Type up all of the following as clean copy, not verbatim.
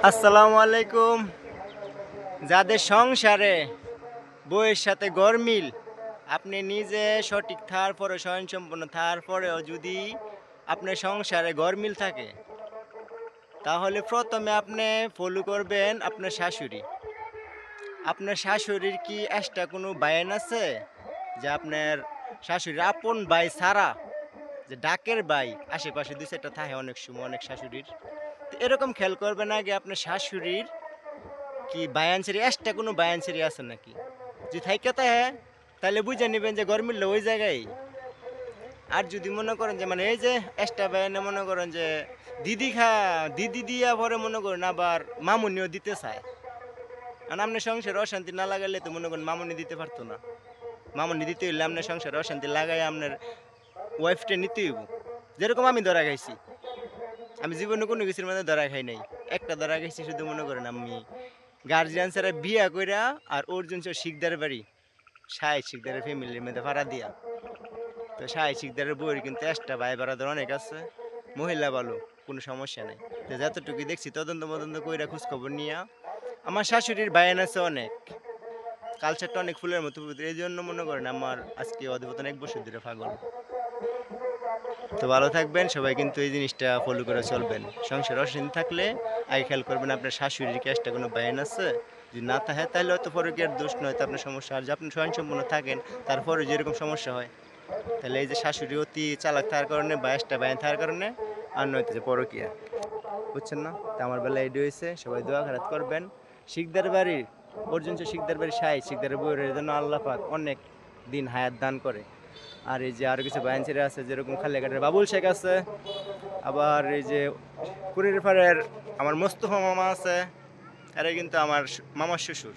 আসসালামু আলাইকুম। যাদের সংসারে বউয়ের সাথে গরমিল, আপনি নিজে সঠিক থাকার পরেও স্বয়ংসম্পূর্ণ থাকার পরেও যদি আপনার সংসারে গরমিল থাকে, তাহলে প্রথমে আপনি ফলো করবেন আপনার শাশুড়ি। আপনার শাশুড়ির কি এক্সট্রা কোনো বায়ান আছে? যে আপনার শাশুড়ির আপন ভাই ছাড়া, যে ডাকের ভাই আশেপাশে ২-৪ টা থাকে অনেক সময় অনেক শাশুড়ির। তো এরকম খেয়াল করবেন আগে আপনার শাশুড়ির কি বায়ানসিরি এক্সট্রা কোনো বায়ানসিরি আছে নাকি? যদি থাইকা তাহে তাহলে বুঝে নিবেন যে গরমিল ওই জায়গায়। আর যদি মনে করেন যে মানে এই যে এক্সট্রা বায়ানে মনে করেন যে দিদি দিয়া পরে মনে করেন আবার মামুনিও দিতে চায়। কারণ আপনার সংসারে অশান্তি না লাগাইলে তো মনে করেন মামুনি দিতে পারতো না। মামুনি দিতে হইলে আপনার সংসারে অশান্তি লাগাই আপনার ওয়াইফটা নিতে হইব। যেরকম আমি ধরা খাইছি। আমি জীবনে কোনো কিছুর মধ্যে ধরা খাই নাই। একটা ধরা খাইছি শুধু মনে করেন আমি গার্জিয়ান ছাড়া বিয়া কইরা আর অর্জুন শিকদার বাড়ি শাহেদ শিকদারের ফ্যামিলির মধ্যে ভাড়া দিয়া। তো শাহেদ শিকদারের বউয়ের কিন্তু এক্সট্রা ভাই বাড়াদের অনেক আছে, মহিলা ভালো, কোনো সমস্যা নাই। তো যতটুকু দেখছি তদন্ত মদন্ত কইরা খোঁজখবর নিয়া আমার শাশুড়ির বায়ান আছে অনেক, কালচারটা অনেক ফুলের মতো পবিত্র। এই জন্য মনে করেন আমার আজকে অধিপতন ১ বছর ধরে পাগল। তো ভালো থাকবেন সবাই, কিন্তু এই জিনিসটা ফলো করে চলবেন। সংসার অশান্তি থাকলে আগে খেয়াল করবেন আপনার শাশুড়ির কি এক্সট্রা কোনো বায়ান আছে। যদি না থাকে তাহলে হয়তো পরকীয়ার দোষ নয়, তো আপনার সমস্যা। আর যে আপনি স্বয়ংসম্পূর্ণ থাকেন তারপরে যেরকম সমস্যা হয়, তাহলে এই যে শাশুড়ি অতি চালাক থাকার কারণে বা এক্সট্রা বায়ান থাকার কারণে আর নয়তো যে পরকীয়া, বুঝছেন না? তো আমার বেলা এডি হয়েছে, সবাই দোয়া খারাপ করবেন। শিকদার বাড়ির অর্জুন শিকদার বাড়ির শাহিদ শিকদারের বউয়ের জন্য আল্লাহ পাক অনেক দিন হায়াত দান করে। আর এই যে আরো কিছু বায়ান ছেড়ে আছে, যেরকম খালেঘাটের বাবুল শেখ আছে, আবার এই যে কুড়ির পাড়ের আমার মোস্তফা মামা আছে, এরা কিন্তু আমার মামার শ্বশুর।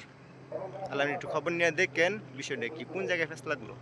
তাহলে আপনি একটু খবর নিয়ে দেখেন বিষয়টা কি, কোন জায়গায় ফেস লাগলো।